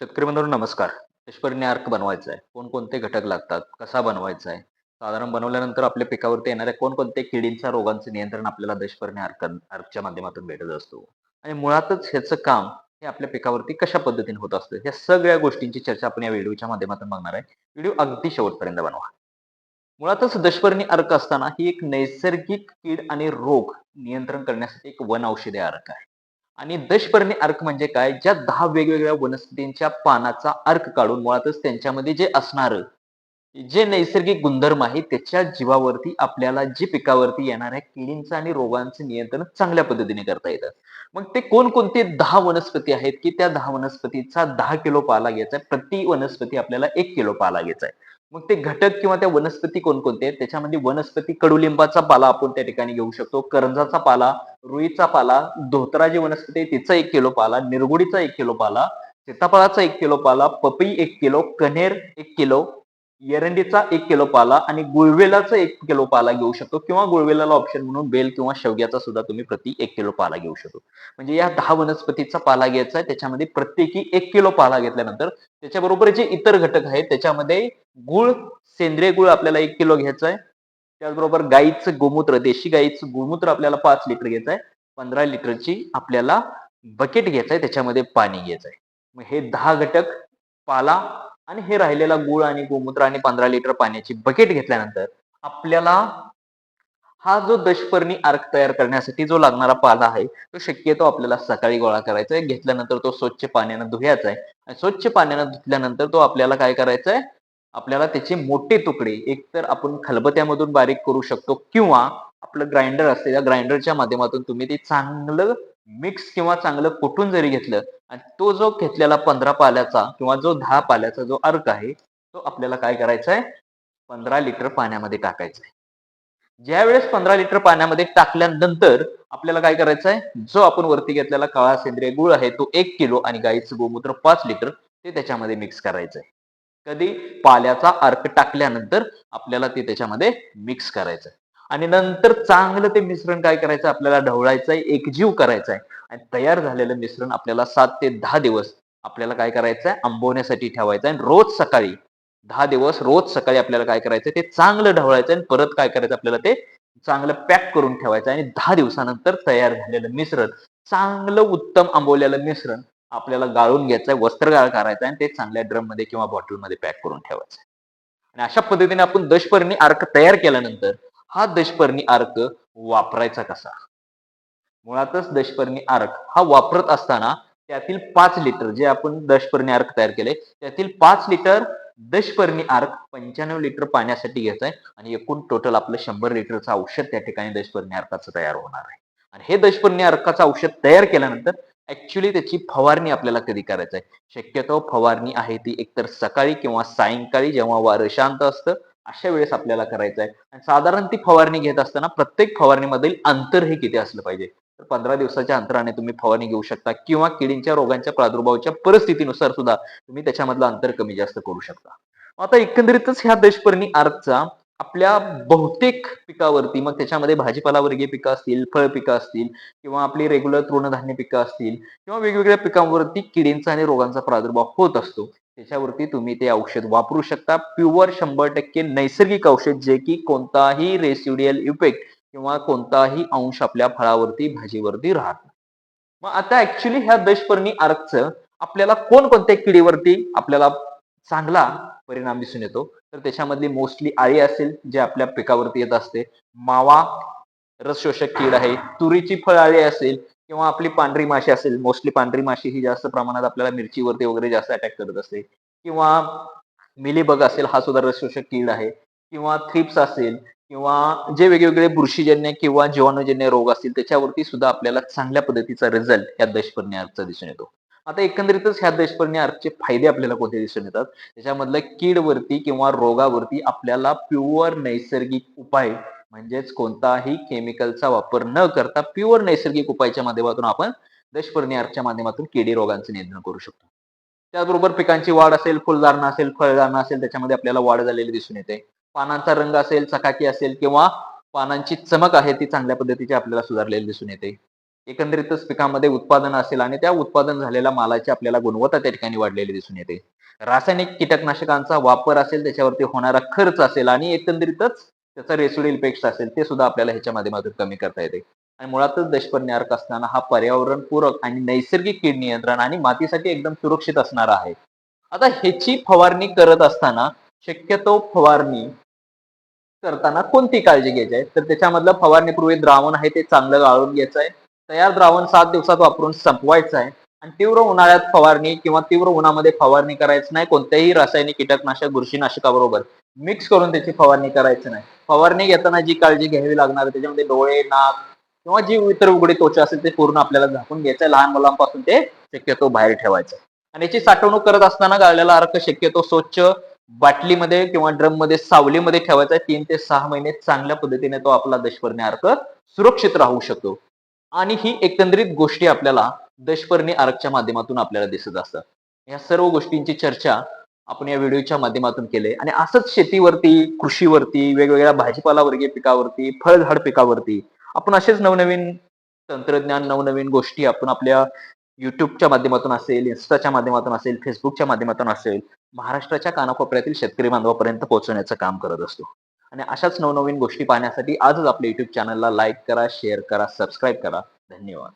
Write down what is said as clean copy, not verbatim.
शेतकरी बंधूंनो नमस्कार. दुष्परिणी अर्क बनवायचा आहे. कोणकोणते घटक लागतात? कसा बनवायचा आहे? साधारण बनवल्यानंतर आपल्या पिकावरती येणाऱ्या कोणकोणत्या किडींच्या रोगांचं नियंत्रण आपल्याला दुष्परिणी अर्कच्या माध्यमातून भेटत असतो. आणि मुळातच ह्याचं काम हे आपल्या पिकावरती कशा पद्धतीने होत असतं? या सगळ्या गोष्टींची चर्चा आपण या व्हिडिओच्या माध्यमातून बघणार आहे. व्हिडिओ अगदी शेवटपर्यंत बनवा. मुळातच दुष्परिणी अर्क असताना ही एक नैसर्गिक कीड आणि रोग नियंत्रण करण्यासाठी एक वन औषधी अर्क आहे. आणि दशपर्णी अर्क म्हणजे काय? ज्या 10 वेगवेगळ्या वनस्पतींच्या पानाचा अर्क काढून मुळातच त्यांच्यामध्ये जे असणारं, जे नैसर्गिक गुणधर्म आहे त्याच्या जीवावरती आपल्याला जे पिकावरती येणाऱ्या किडींचं आणि रोगांचं नियंत्रण चांगल्या पद्धतीने करता येतं. मग ते कोणकोणते 10 वनस्पती आहेत, की त्या 10 वनस्पतीचा 10 किलो पाला घ्यायचा आहे. प्रति वनस्पती आपल्याला 1 किलो पाला घ्यायचा आहे. मग ते घटक किंवा त्या वनस्पती कोणकोणते आहेत? त्याच्यामध्ये वनस्पती कडुलिंबाचा पाला आपण त्या ठिकाणी घेऊ शकतो. करंजाचा पाला, रुईचा पाला, धोत्रा जी वनस्पती आहे तिचा 1 किलो पाला, निरगुडीचा 1 किलो पाला, सीताफळाचा 1 किलो पाला, पपई 1 किलो, कण्हेर 1 किलो, एरंडीचा 1 किलो पाला आणि गुळवेलाचा 1 किलो पाला घेऊ शकतो किंवा गुळवेलाला ऑप्शन म्हणून बेल किंवा शेवग्याचा सुद्धा तुम्ही प्रति 1 किलो पाला घेऊ शकतो. म्हणजे या 10 वनस्पतीचा पाला घ्यायचा आहे. त्याच्यामध्ये प्रत्येकी 1 किलो पाला घेतल्यानंतर त्याच्याबरोबर जे इतर घटक आहेत त्याच्यामध्ये गूळ, सेंद्रिय गूळ आपल्याला 1 किलो घ्यायचा आहे. त्याचबरोबर गाईचं गोमूत्र, देशी गाईचं गोमूत्र आपल्याला 5 लिटर घ्यायचं आहे. 15 लिटरची आपल्याला बकेट घ्यायचं आहे. त्याच्यामध्ये पाणी घ्यायचं आहे. मग हे 10 घटक, पाला आणि हे राहिलेला गूळ आणि गोमूत्र आणि 15 लिटर पाण्याची बकेट घेतल्यानंतर आपल्याला हा जो दशपर्णी अर्क तयार करण्यासाठी जो लागणारा पाला आहे, तो शक्यतो आपल्याला सकाळी गोळा करायचा आहे. घेतल्यानंतर तो स्वच्छ पाण्यानं धुवायचा आहे आणि स्वच्छ पाण्यानं धुतल्यानंतर तो आपल्याला काय करायचा आहे, आपल्याला त्याचे मोठे तुकडे एकतर आपण खलबत्त्यामधून बारीक करू शकतो किंवा आपलं ग्राइंडर असते, त्या ग्राइंडरच्या माध्यमातून तुम्ही ते चांगलं मिक्स किंवा चांगलं कुटून जरी घेतलं आणि तो जो घेतलेला 15 पाल्याचा किंवा जो 10 पाल्याचा जो अर्क आहे, तो आपल्याला काय करायचा आहे, 15 लिटर पाण्यामध्ये टाकायचा आहे. ज्यावेळेस 15 लिटर पाण्यामध्ये टाकल्यानंतर आपल्याला काय करायचं आहे, जो आपण वरती घेतलेला काळा सेंद्रिय गूळ आहे तो 1 किलो आणि गाईचं गोमूत्र 5 लिटर ते त्याच्यामध्ये मिक्स करायचं आहे. कधी? पाल्याचा अर्क टाकल्यानंतर आपल्याला ते त्याच्यामध्ये मिक्स करायचं आहे. आणि नंतर चांगलं ते मिश्रण काय करायचं, आपल्याला ढवळायचं आहे, एकजीव करायचं आहे आणि तयार झालेलं मिश्रण आपल्याला 7 ते 10 दिवस आपल्याला काय करायचं आहे, आंबवण्यासाठी ठेवायचं आहे. रोज सकाळी 10 दिवस रोज सकाळी आपल्याला काय करायचं, ते चांगलं ढवळायचं आणि परत काय करायचं, आपल्याला ते चांगलं पॅक करून ठेवायचं आणि 10 दिवसानंतर तयार झालेलं मिश्रण, चांगलं उत्तम आंबवलेलं मिश्रण आपल्याला गाळून घ्यायचंय, वस्त्रगाळ करायचा आणि ते चांगल्या ड्रममध्ये किंवा बॉटलमध्ये पॅक करून ठेवायचं. आणि अशा पद्धतीने आपण दशपर्णी अर्क तयार केल्यानंतर हा दशपर्णी अर्क वापरायचा कसा? मुळातच दशपर्णी अर्क हा वापरत असताना त्यातील 5 लिटर जे आपण दशपर्णी अर्क तयार केले, त्यातील 5 लिटर दशपर्णी अर्क 95 लिटर पाण्यासाठी घ्यायचं आहे आणि एकूण टोटल आपलं 100 लिटरचं औषध त्या ठिकाणी दशपर्णी अर्काचं तयार होणार आहे. आणि हे दशपर्णी अर्काचं औषध तयार केल्यानंतर ॲक्चुअली त्याची फवारणी आपल्याला कधी करायचं आहे? शक्यतो फवारणी आहे ती एकतर सकाळी किंवा सायंकाळी जेव्हा वारं शांत असतं, अशा वेळेस आपल्याला करायचं आहे. आणि साधारण ती फवारणी घेत असताना प्रत्येक फवारणीमधील अंतर हे किती असलं पाहिजे? तर 15 दिवसाच्या अंतराने तुम्ही फवारणी घेऊ शकता किंवा किडींच्या रोगांच्या प्रादुर्भावाच्या परिस्थितीनुसार सुद्धा तुम्ही त्याच्यामधलं अंतर कमी जास्त करू शकता. आता एकंदरीतच ह्या दशपर्णी अर्कचा आपल्या बहुतेक पिकावरती, मग त्याच्यामध्ये भाजीपालावर्गीय पिकं असतील, फळ पिकं असतील किंवा आपली रेग्युलर तृणधान्य पिकं असतील किंवा वेगवेगळ्या पिकांवरती किडींचा आणि रोगांचा प्रादुर्भाव होत असतो. त्याच्यावरती तुम्ही ते औषध वापरू शकता. प्युअर 100% नैसर्गिक औषध जे की कोणताही रेसिड्युअल इफेक्ट किंवा कोणताही अंश आपल्या फळावरती, भाजीवरती राहत नाही. मग आता ॲक्चुअली ह्या दशपर्णी अर्कचं आपल्याला कोणकोणत्या किडीवरती आपल्याला चांगला परिणाम दिसून येतो? तर त्याच्यामधली मोस्टली अळी असेल, जे आपल्या पिकावरती येत असते. मावा रस शोषक कीड आहे. तुरीची फळ अळी असेल किंवा आपली पांढरी माशी असेल. मोस्टली पांढरी माशी ही जास्त प्रमाणात आपल्याला मिरचीवरती वगैरे जास्त अटॅक करत असते किंवा मिलीबग असेल, हा सुद्धा रस शोषक कीड आहे किंवा थ्रिप्स असेल किंवा जे वेगवेगळे बुरशीजन्य किंवा जीवाणूजन्य रोग असतील त्याच्यावरती सुद्धा आपल्याला चांगल्या पद्धतीचा रिझल्ट या दशपर्णी अर्कचा दिसून येतो. आता एकंदरीतच ह्या दशपर्णी अर्कचे फायदे आपल्याला कोणते दिसून येतात? त्याच्यामधलं कीडवरती किंवा रोगावरती आपल्याला प्युअर नैसर्गिक उपाय म्हणजेच कोणताही केमिकलचा वापर न करता प्युअर नैसर्गिक उपायाच्या माध्यमातून आपण दशपर्णी अर्कच्या माध्यमातून किडी रोगांचं नियंत्रण करू शकतो. त्याचबरोबर पिकांची वाढ असेल, फुलधारणा असेल, फळधारणा असेल त्याच्यामध्ये आपल्याला वाढ झालेली दिसून येते. पानांचा रंग असेल, चकाकी असेल किंवा पानांची चमक आहे ती चांगल्या पद्धतीची आपल्याला सुधारलेली दिसून येते. एकंदरीतच पिकामध्ये उत्पादन असेल आणि त्या उत्पादन झालेल्या मालाची आपल्याला गुणवत्ता त्या ठिकाणी वाढलेली दिसून येते. रासायनिक कीटकनाशकांचा वापर असेल, त्याच्यावरती होणारा खर्च असेल आणि एकंदरीतच त्याचा रेसिड्युअल इफेक्ट्स असेल, ते सुद्धा आपल्याला ह्याच्या माध्यमातून कमी करता येते. आणि मुळातच देशपर्णी अर्क असताना हा पर्यावरणपूरक आणि नैसर्गिक कीड नियंत्रण आणि मातीसाठी एकदम सुरक्षित असणारा आहे. आता ह्याची फवारणी करत असताना शक्यतो फवारणी करताना कोणती काळजी घ्यायची आहे? तर त्याच्यामधलं फवारणीपूर्वी द्रावण आहे ते चांगलं गाळून घ्यायचं आहे. तयार द्रावण 7 दिवसात वापरून संपवायचं आहे आणि तीव्र उन्हाळ्यात फवारणी किंवा तीव्र उन्हामध्ये फवारणी करायची नाही. कोणत्याही रासायनिक कीटकनाशक, बुरशीनाशकाबरोबर मिक्स करून त्याची फवारणी करायची नाही. फवारणी घेताना जी काळजी घ्यावी लागणार आहे त्याच्यामध्ये डोळे, नाक किंवा जी इतर उघडी त्वचा असेल ते पूर्ण आपल्याला झाकून घ्यायचं आहे. लहान मुलांपासून ते शक्यतो बाहेर ठेवायचं. आणि याची साठवणूक करत असताना गाळलेला अर्क शक्यतो स्वच्छ बाटलीमध्ये किंवा ड्रममध्ये सावलीमध्ये ठेवायचा आहे. 3 ते 6 महिने चांगल्या पद्धतीने तो आपला दशपर्णी अर्क सुरक्षित राहू शकतो. आणि ही एकंदरीत गोष्टी आपल्याला दशपर्णी अर्कच्या माध्यमातून आपल्याला दिसत असतात. या सर्व गोष्टींची चर्चा आपण या व्हिडिओच्या माध्यमातून केली आणि असंच शेतीवरती, कृषीवरती, वेगवेगळ्या भाजीपाला वर्गीय पिकावरती, फळझाड पिकावरती आपण असेच नवनवीन तंत्रज्ञान, नवनवीन गोष्टी आपण आपल्या YouTubeच्या माध्यमातून असेल, Instaच्या माध्यमातून असेल, Facebookच्या माध्यमातून असेल, महाराष्ट्राच्या कानाकोपऱ्यातील शेतकरी बांधवापर्यंत पोहोचवण्याचं काम करत असतो. आणि अशाच नवनवीन गोष्टी पाहण्यासाठी आजच आपल्या YouTube चॅनलला लाईक करा, शेअर करा, सबस्क्राईब करा. धन्यवाद.